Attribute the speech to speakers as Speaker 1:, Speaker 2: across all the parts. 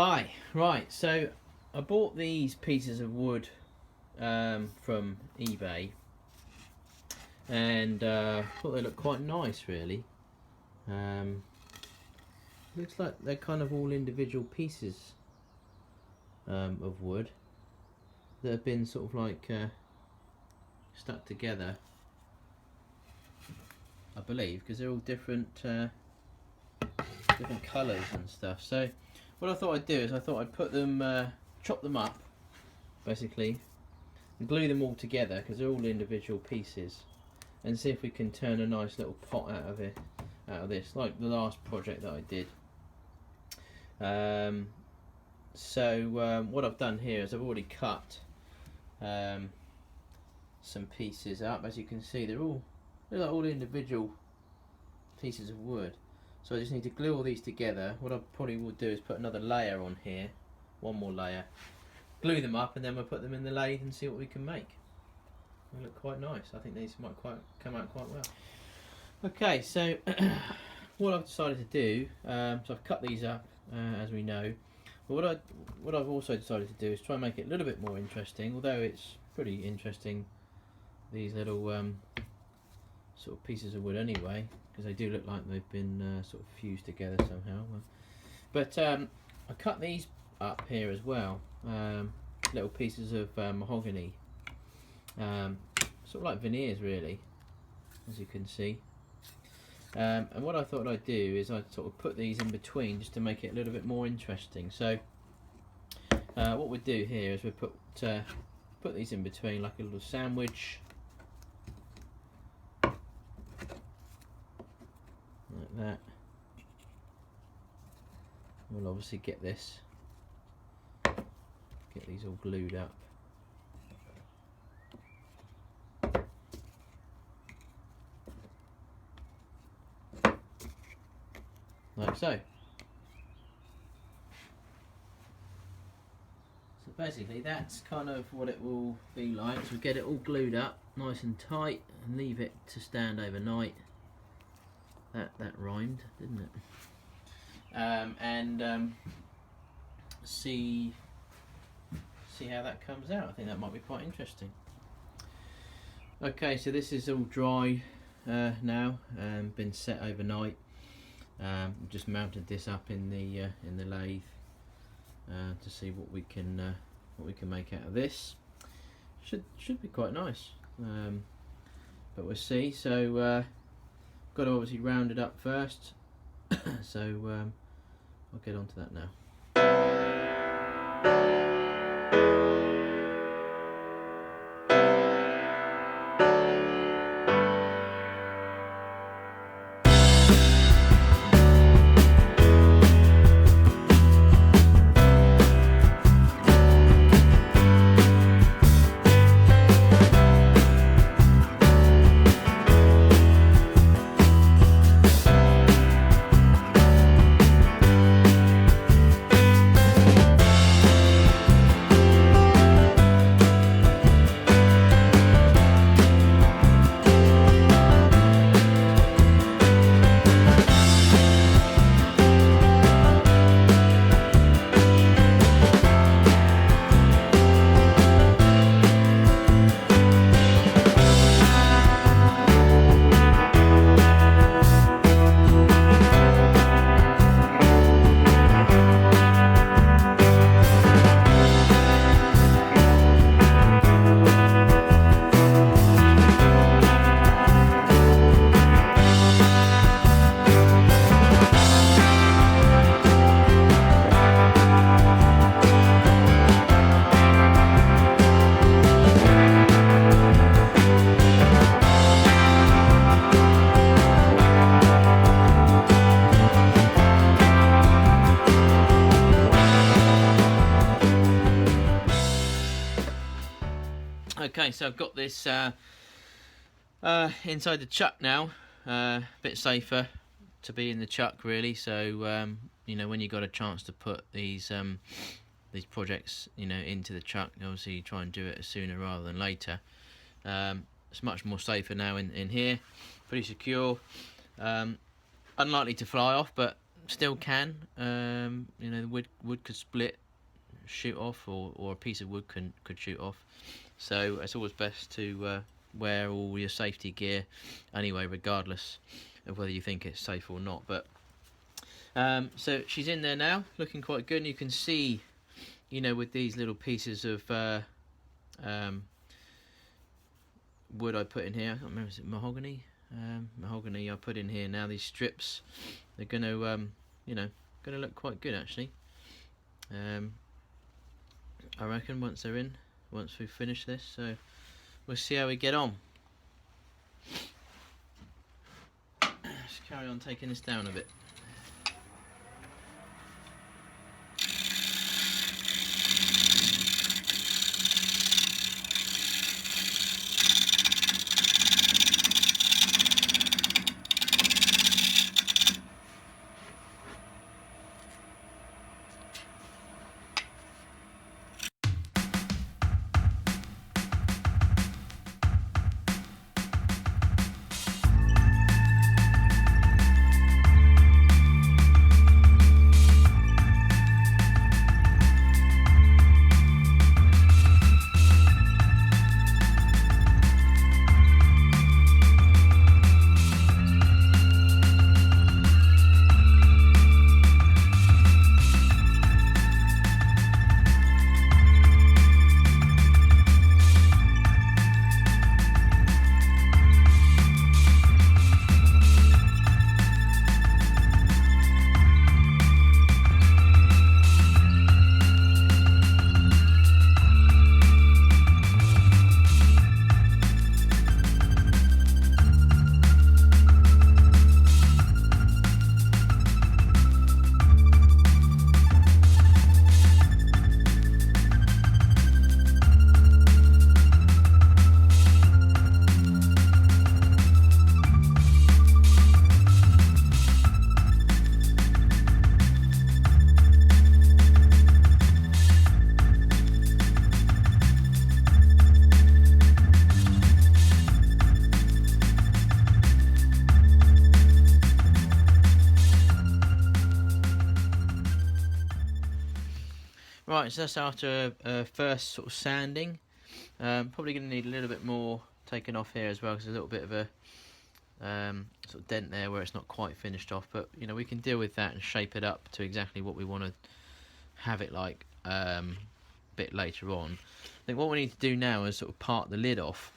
Speaker 1: Hi, right, so I bought these pieces of wood from eBay and thought they looked quite nice really. Looks like they're kind of all individual pieces of wood that have been sort of like stuck together, I believe, because they're all different different colours and stuff. So what I thought I'd do is I thought I'd put them, chop them up basically, and glue them all together because they're all individual pieces, and see if we can turn a nice little pot out of it, out of this, like the last project that I did. What I've done here is I've already cut some pieces up. As you can see, they're like all individual pieces of wood. So I just need to glue all these together. What I probably will do is put another layer on here, one more layer, glue them up, and then we'll put them in the lathe and see what we can make. They look quite nice. I think these might come out quite well. Okay, so what I've decided to do, so I've cut these up as we know. But what I've also decided to do is try and make it a little bit more interesting, although it's pretty interesting, these little sort of pieces of wood anyway, because they do look like they've been sort of fused together somehow. But I cut these up here as well, little pieces of mahogany, sort of like veneers really, as you can see. And what I thought I'd do is I'd sort of put these in between just to make it a little bit more interesting. So what we'd do here is we put these in between like a little sandwich, like that. We'll obviously get these all glued up. Like so. So basically that's kind of what it will be like. So we get it all glued up nice and tight and leave it to stand overnight. That rhymed, didn't it? See how that comes out. I think that might be quite interesting. Okay, so this is all dry now, been set overnight. Just mounted this up in the lathe to see what we can make out of this. Should be quite nice, but we'll see. So got to obviously round it up first. So I'll get on to that now. Okay, so I've got this inside the chuck now. A bit safer to be in the chuck really. So you know, when you got a chance to put these projects, you know, into the chuck, obviously you try and do it sooner rather than later. It's much more safer now in here, pretty secure. Unlikely to fly off, but still can. You know, the wood could split, shoot off, or a piece of wood could shoot off. So it's always best to wear all your safety gear anyway, regardless of whether you think it's safe or not. But so she's in there now, looking quite good. And you can see, you know, with these little pieces of wood I put in here, I can't remember, is it mahogany? Mahogany I put in here now. These strips, they're going to, you know, going to look quite good actually. I reckon once they're in, once we've finished this, so we'll see how we get on. Let's carry on taking this down a bit. Right, so that's after a first sort of sanding. Probably going to need a little bit more taken off here as well, because there's a little bit of a sort of dent there where it's not quite finished off. But you know, we can deal with that and shape it up to exactly what we want to have it like a bit later on. I think what we need to do now is sort of part the lid off.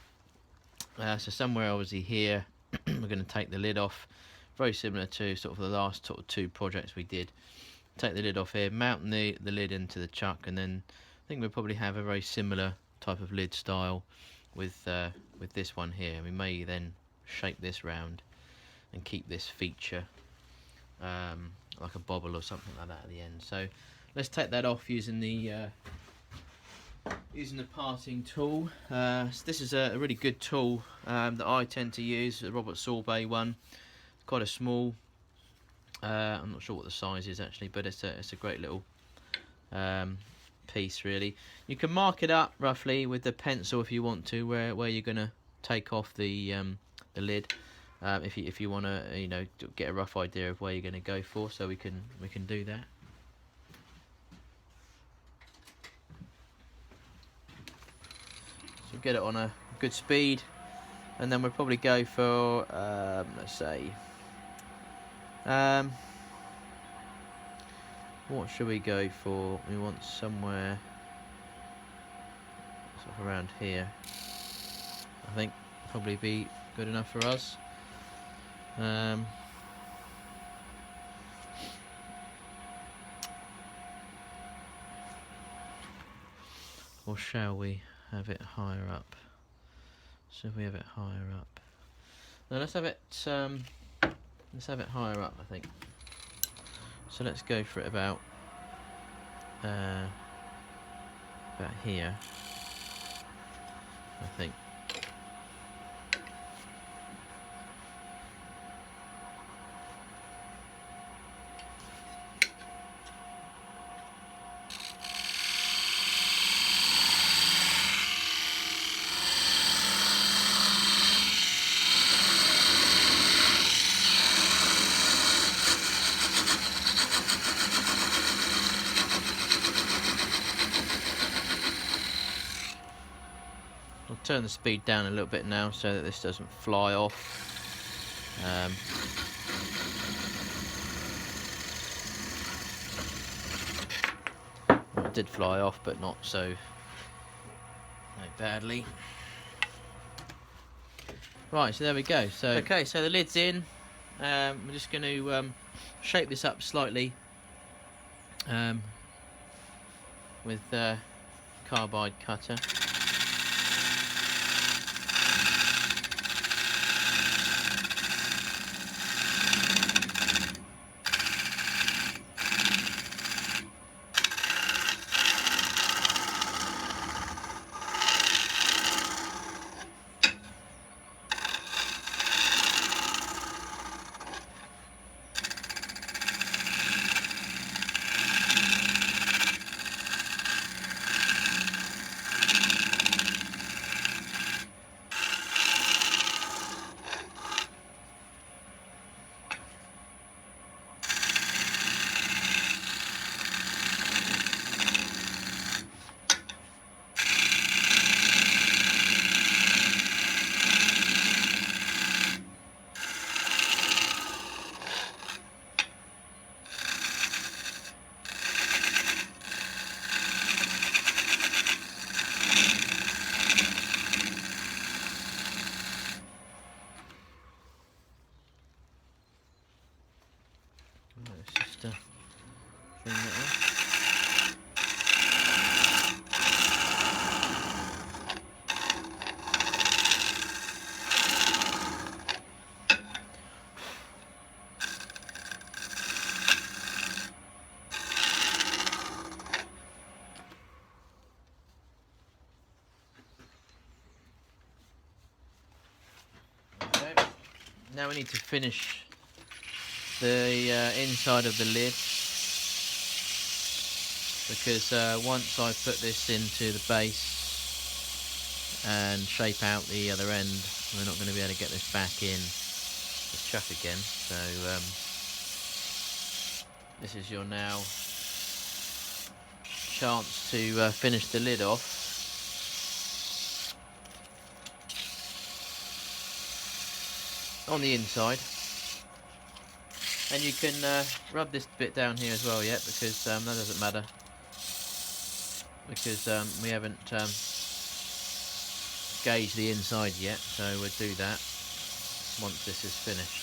Speaker 1: So somewhere obviously here, we're going to take the lid off, very similar to sort of the last sort of two projects we did. Take the lid off here, mount the lid into the chuck, and then I think we'll probably have a very similar type of lid style with this one here. We may then shape this round and keep this feature like a bobble or something like that at the end. So let's take that off using the parting tool. So this is a really good tool that I tend to use, the Robert Sorbet one. It's quite a small. I'm not sure what the size is actually, but it's a great little piece really. You can mark it up roughly with the pencil if you want to, where you're going to take off the lid, if you want to, you know, get a rough idea of where you're going to go for. So we can do that. So get it on a good speed, and then we'll probably go for let's say. What should we go for? We want somewhere sort of around here. I think probably be good enough for us. Or shall we have it higher up? So if we have it higher up, no, let's have it higher up, I think. So let's go for it about here, I think. turn the speed down a little bit now so that this doesn't fly off. Well, it did fly off, but not so badly. Right, so there we go. So okay, so the lid's in. We're just going to shape this up slightly with carbide cutter. Bring that off. Okay. Now we need to finish the inside of the lid, because once I put this into the base and shape out the other end, we're not going to be able to get this back in the chuck again. So this is your now chance to finish the lid off. On the inside. And you can rub this bit down here as well yet, because that doesn't matter, because we haven't gauged the inside yet, so we'll do that once this is finished.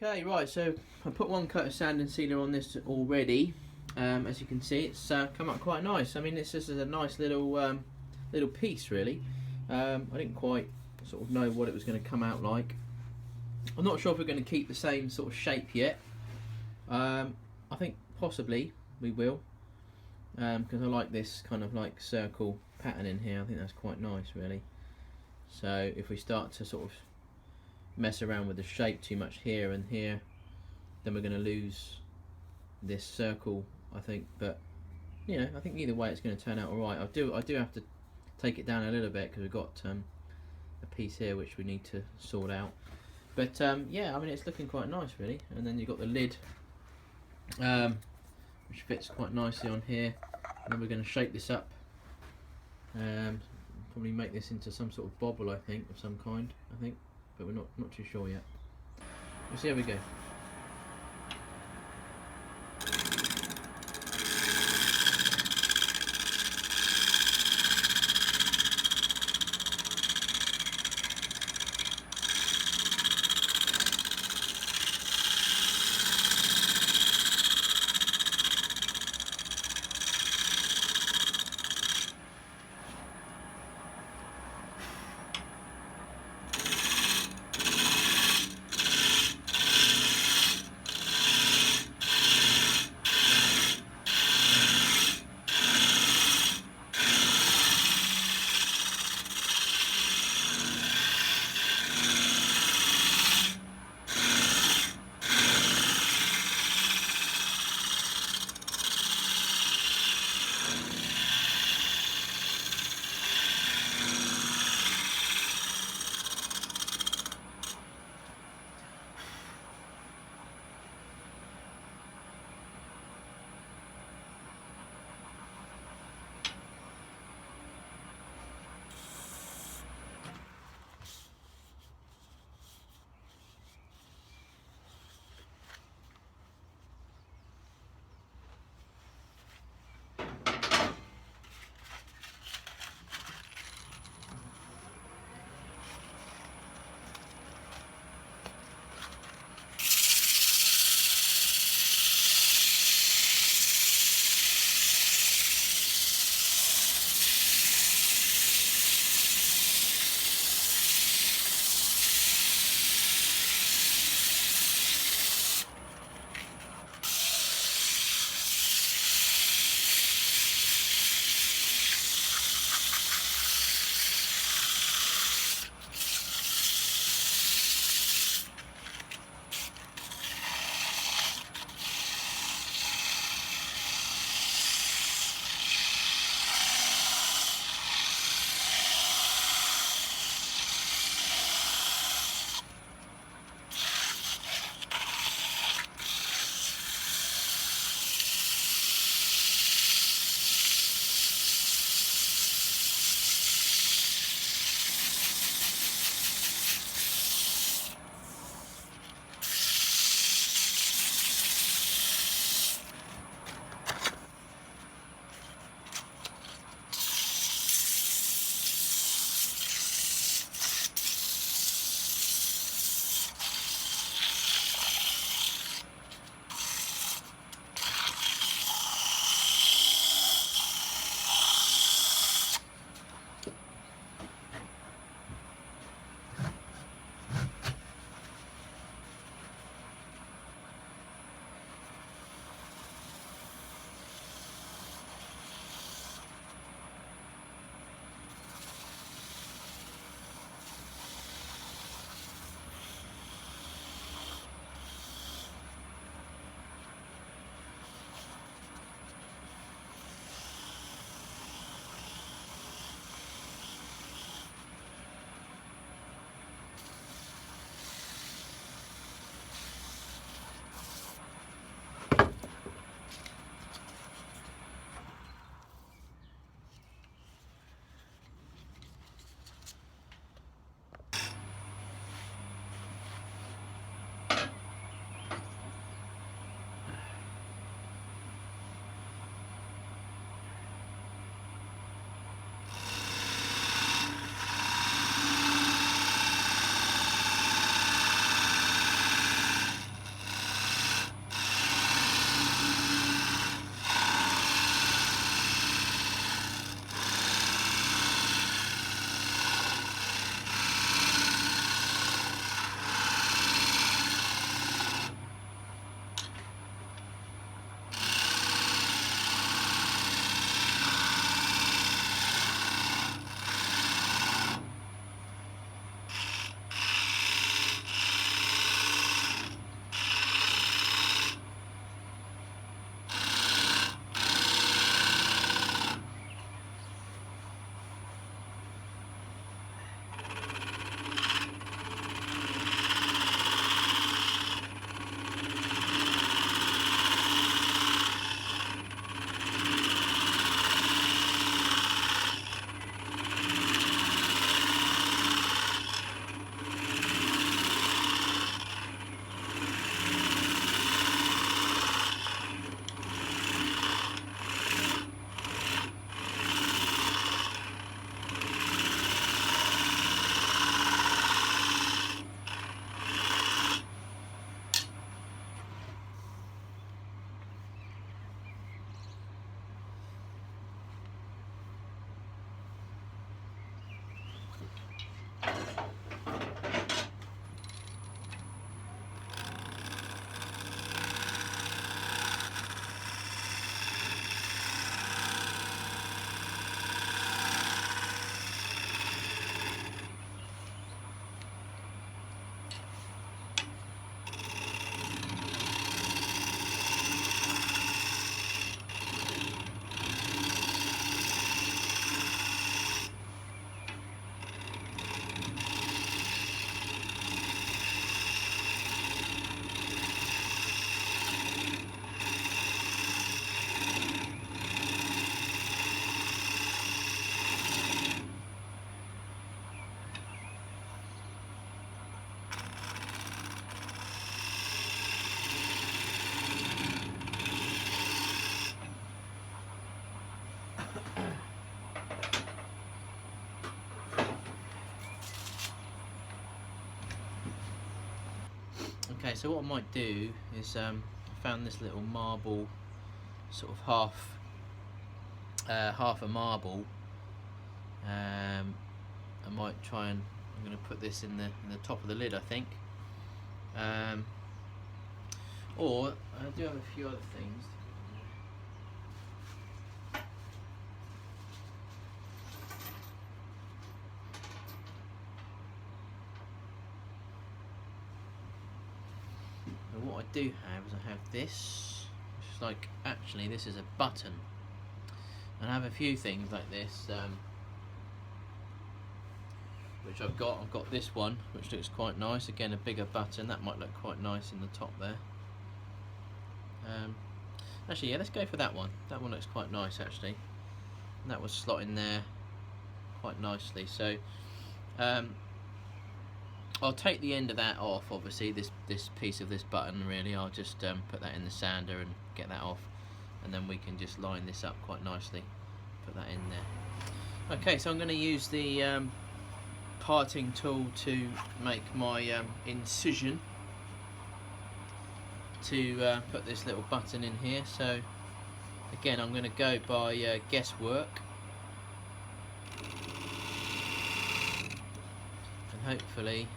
Speaker 1: Okay, right, so I put one coat of sand and sealer on this already. As you can see, it's come out quite nice. I mean, it's just a nice little little piece, really. I didn't quite sort of know what it was going to come out like. I'm not sure if we're going to keep the same sort of shape yet. I think possibly we will, because I like this kind of like circle pattern in here. I think that's quite nice, really. So if we start to sort of mess around with the shape too much here and here, then we're going to lose this circle, I think. But you know, I think either way it's going to turn out all right. I do have to take it down a little bit because we've got a piece here which we need to sort out. But yeah, I mean, it's looking quite nice, really. And then you've got the lid, which fits quite nicely on here. And then we're going to shape this up. Probably make this into some sort of bobble, I think, of some kind. I think, but we're not too sure yet. We'll see how we go. Okay, so what I might do is I found this little marble, sort of half a marble. I might try and I'm going to put this in the top of the lid, I think. Or I do have a few other things. And what I do have is I have this, which is like, actually this is a button. And I have a few things like this, which I've got this one, which looks quite nice. Again, a bigger button, that might look quite nice in the top there. Actually, yeah, let's go for that one. That one looks quite nice, actually. And that will slot in there quite nicely. So I'll take the end of that off, obviously, this piece of this button, really. I'll just put that in the sander and get that off, and then we can just line this up quite nicely. Put that in there. Okay, so I'm going to use the parting tool to make my incision to put this little button in here. So again, I'm going to go by guesswork, and hopefully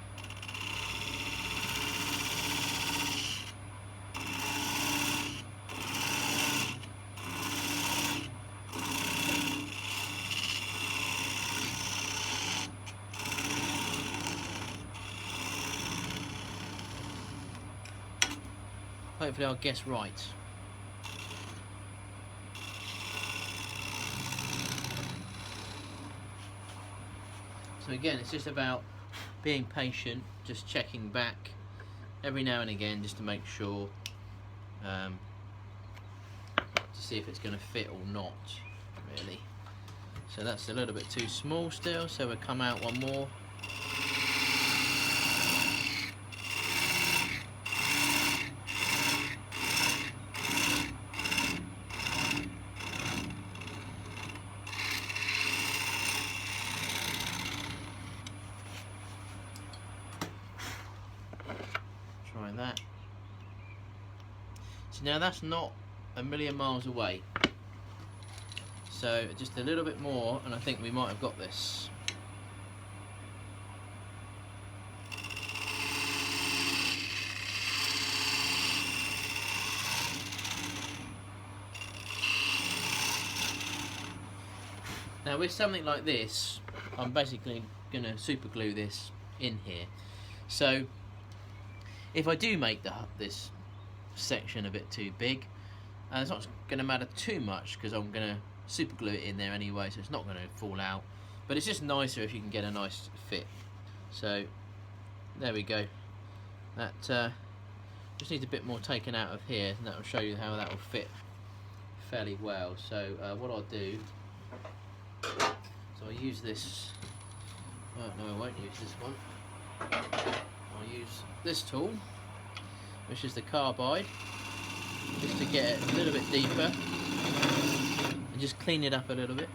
Speaker 1: I'll guess right. So again, it's just about being patient, just checking back every now and again, just to make sure, to see if it's going to fit or not, really. So that's a little bit too small still, so we'll come out one more. Try that. So now that's not a million miles away. So just a little bit more and I think we might have got this. Now with something like this, I'm basically going to super glue this in here. So if I do make this section a bit too big, it's not going to matter too much because I'm going to super glue it in there anyway, so it's not going to fall out. But it's just nicer if you can get a nice fit. So there we go. That just needs a bit more taken out of here, and that will show you how that will fit fairly well. So what I'll do, so I'll use this. Oh, no, I won't use this one. I'll use this tool, which is the carbide, just to get it a little bit deeper and just clean it up a little bit.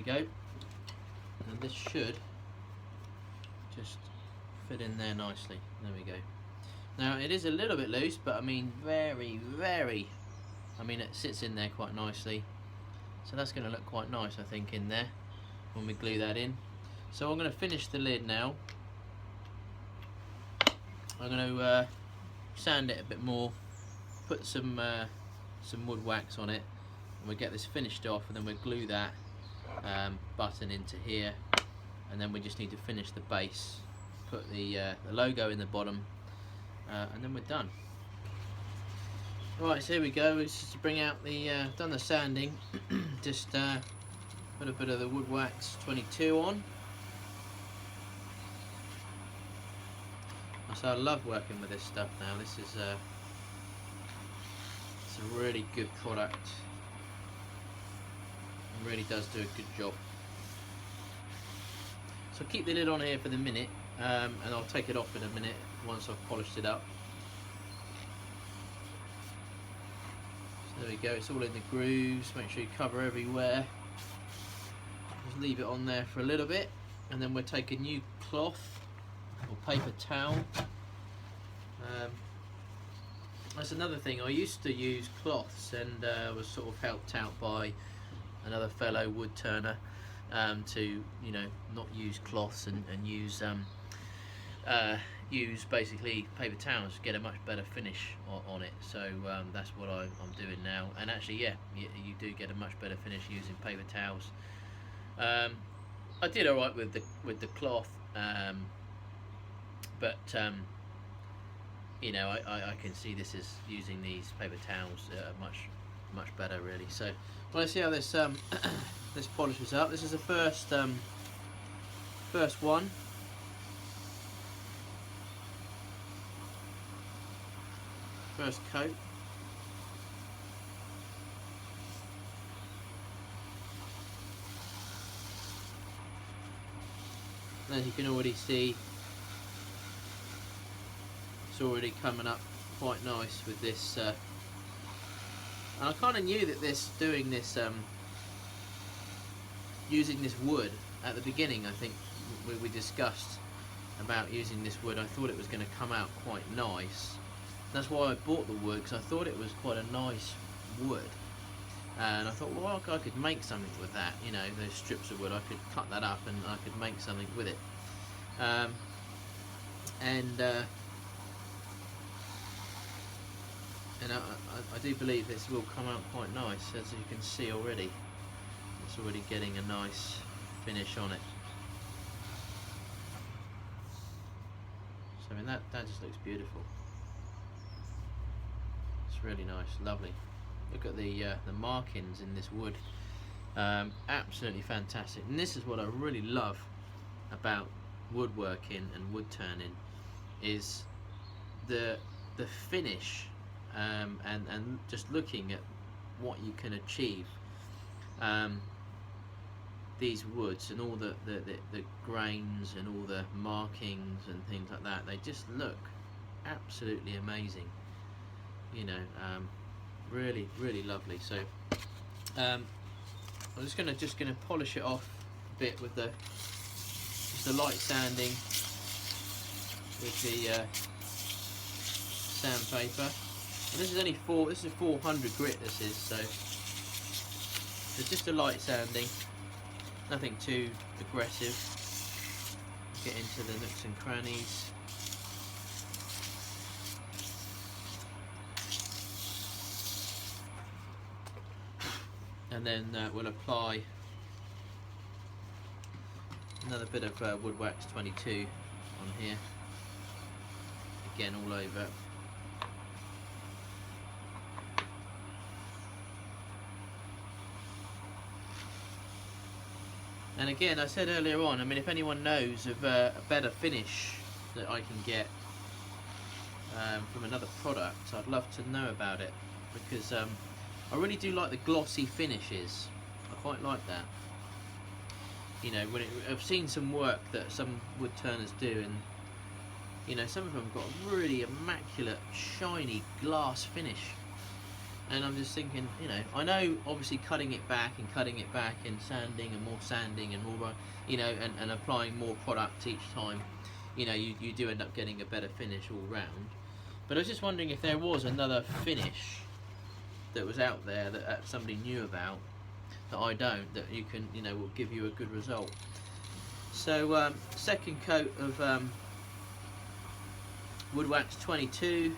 Speaker 1: Go, and this should just fit in there nicely. There we go. Now it is a little bit loose, but I mean very, I mean it sits in there quite nicely, so that's going to look quite nice, I think, in there when we glue that in. So I'm going to finish the lid now. I'm going to sand it a bit more, put some wood wax on it, and we'll get this finished off, and then we'll glue that button into here, and then we just need to finish the base, put the logo in the bottom, and then we're done. Right, so here we go. It's just to bring out the done the sanding. Just put a bit of the wood wax 22 on, So I love working with this stuff now. This is it's a really good product. It really does do a good job. So keep the lid on here for the minute, and I'll take it off in a minute once I've polished it up. So there we go, it's all in the grooves. Make sure you cover everywhere. Just leave it on there for a little bit, and then we'll take a new cloth or paper towel. That's another thing. I used to use cloths, and was sort of helped out by another fellow wood turner to, you know, not use cloths and use use basically paper towels to get a much better finish on it. So that's what I'm doing now, and actually, yeah, you do get a much better finish using paper towels. I did all right with the cloth, but you know, I can see this is using these paper towels much better, really. So well, let's see how this this polishes up. This is the first one. First coat. And as you can already see, it's already coming up quite nice with this. And I kind of knew that doing this, using this wood at the beginning. I think we discussed about using this wood. I thought it was going to come out quite nice. That's why I bought the wood, because I thought it was quite a nice wood. And I thought, well, I could make something with that. You know, those strips of wood, I could cut that up and I could make something with it. And I do believe this will come out quite nice, as you can see already. It's already getting a nice finish on it. So I mean, that just looks beautiful. It's really nice, lovely. Look at the markings in this wood. Absolutely fantastic. And this is what I really love about woodworking and wood turning, is the finish, and just looking at what you can achieve. These woods and all the grains and all the markings and things like that, they just look absolutely amazing. You know, really lovely. So I'm just gonna polish it off a bit with just the light sanding with the sandpaper. And this is only this is 400 grit, this is, so it's just a light sanding, nothing too aggressive. Get into the nooks and crannies. And then we'll apply another bit of wood wax 22 on here, again all over. And again, I said earlier on, I mean, if anyone knows of a better finish that I can get from another product, I'd love to know about it, because I really do like the glossy finishes. I quite like that. You know, I've seen some work that some wood turners do, and you know, some of them have got a really immaculate, shiny glass finish. And I'm just thinking, you know, I know obviously cutting it back and sanding and more, you know, and applying more product each time, you know, you do end up getting a better finish all round. But I was just wondering if there was another finish that was out there that somebody knew about that I don't, that you can, you know, will give you a good result. So second coat of wood wax 22.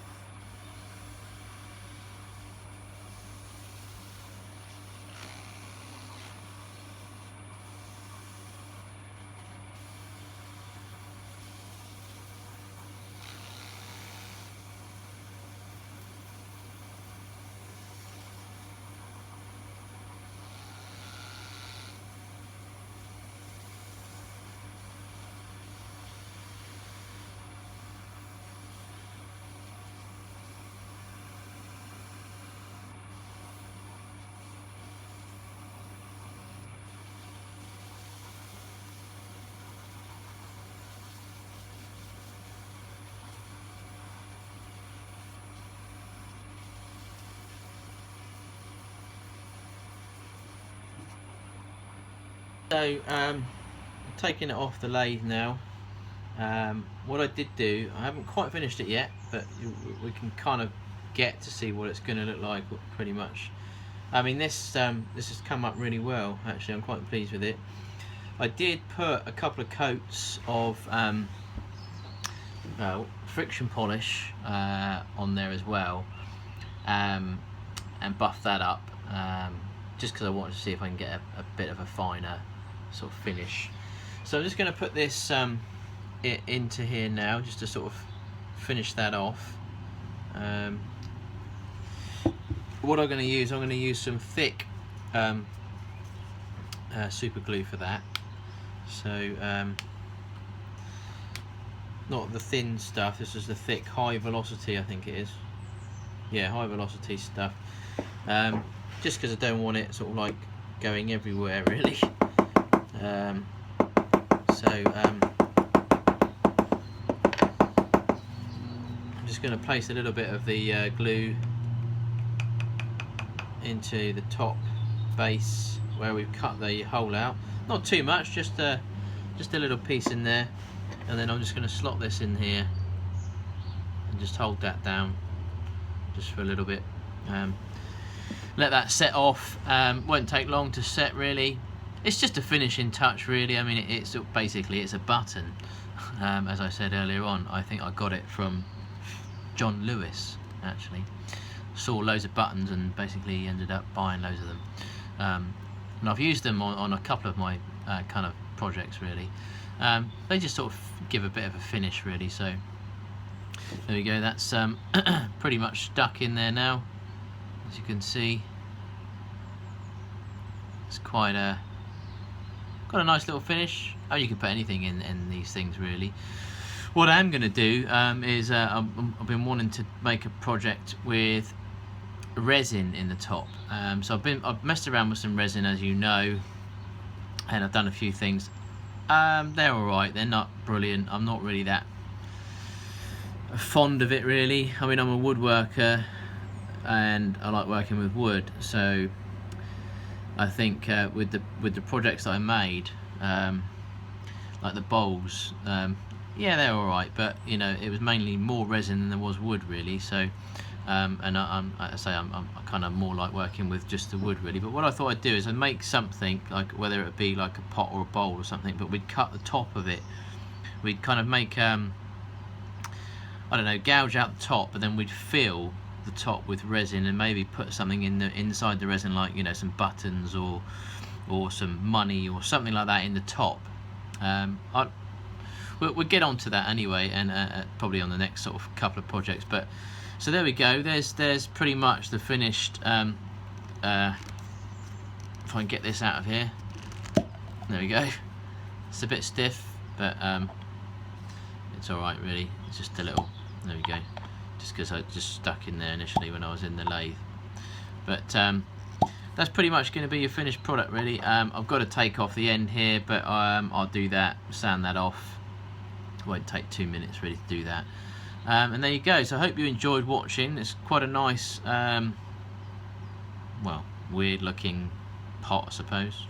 Speaker 1: So taking it off the lathe now. What I did do, I haven't quite finished it yet, but we can kind of get to see what it's going to look like pretty much. I mean, this has come up really well actually. I'm quite pleased with it. I did put a couple of coats of friction polish on there as well, and buff that up, just because I wanted to see if I can get a bit of a finer sort of finish. So I'm just going to put this into here now, just to sort of finish that off. What I'm going to use, some thick super glue for that. So not the thin stuff, this is the thick high velocity, I think it is. Yeah, high velocity stuff. Just because I don't want it sort of like going everywhere really. I'm just going to place a little bit of the glue into the top base where we've cut the hole out. Not too much, just a little piece in there, and then I'm just going to slot this in here and just hold that down just for a little bit. Let that set off. Won't take long to set really. It's just a finishing touch really. I mean, it's basically it's a button. As I said earlier on, I think I got it from John Lewis actually. Saw loads of buttons and basically ended up buying loads of them. And I've used them on a couple of my kind of projects really. They just sort of give a bit of a finish really. So there we go, that's pretty much stuck in there now, as you can see. It's quite got a nice little finish. Oh, you can put anything in these things really. What I am going to do is I've been wanting to make a project with resin in the top. So I've messed around with some resin, as you know, and I've done a few things. They're alright, they're not brilliant. I'm not really that fond of it really. I mean, I'm a woodworker and I like working with wood, so I think with the projects that I made, like the bowls, yeah, they're alright, but you know, it was mainly more resin than there was wood really. So and I'm kind of more like working with just the wood really. But what I thought I'd do is I'd make something, like whether it be like a pot or a bowl or something, but we'd cut the top of it. We'd kind of make I don't know, gouge out the top, but then we'd fill the top with resin and maybe put something in the inside the resin, like, you know, some buttons or some money or something like that in the top. We'll get onto that anyway, and probably on the next sort of couple of projects. But so there we go. There's pretty much the finished. If I can get this out of here, there we go. It's a bit stiff, but it's all right really. It's just a little. There we go. Just because I just stuck in there initially when I was in the lathe. But that's pretty much going to be your finished product really. I've got to take off the end here, but I'll do that, sand that off. It won't take 2 minutes really to do that. And there you go. So I hope you enjoyed watching. It's quite a nice, well, weird looking pot, I suppose.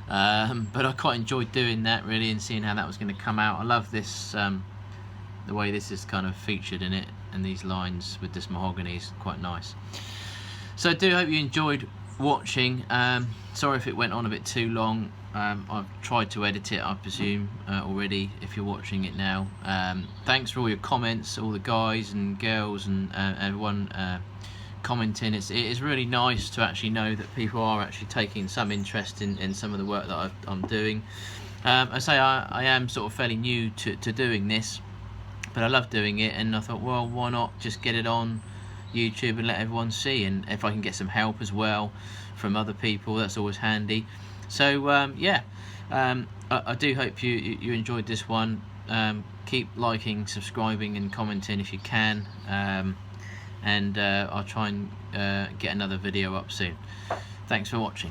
Speaker 1: But I quite enjoyed doing that really, and seeing how that was going to come out. I love this, the way this is kind of featured in it, and these lines with this mahogany is quite nice. So I do hope you enjoyed watching. Sorry if it went on a bit too long. I've tried to edit it, I presume, already, if you're watching it now. Thanks for all your comments, all the guys and girls and everyone commenting. It is really nice to actually know that people are actually taking some interest in some of the work that I'm doing. I say I am sort of fairly new to doing this, but I love doing it, and I thought, well, why not just get it on YouTube and let everyone see, and if I can get some help as well from other people, that's always handy. So yeah, I do hope you enjoyed this one. Keep liking, subscribing and commenting if you can, and I'll try and get another video up soon. Thanks for watching.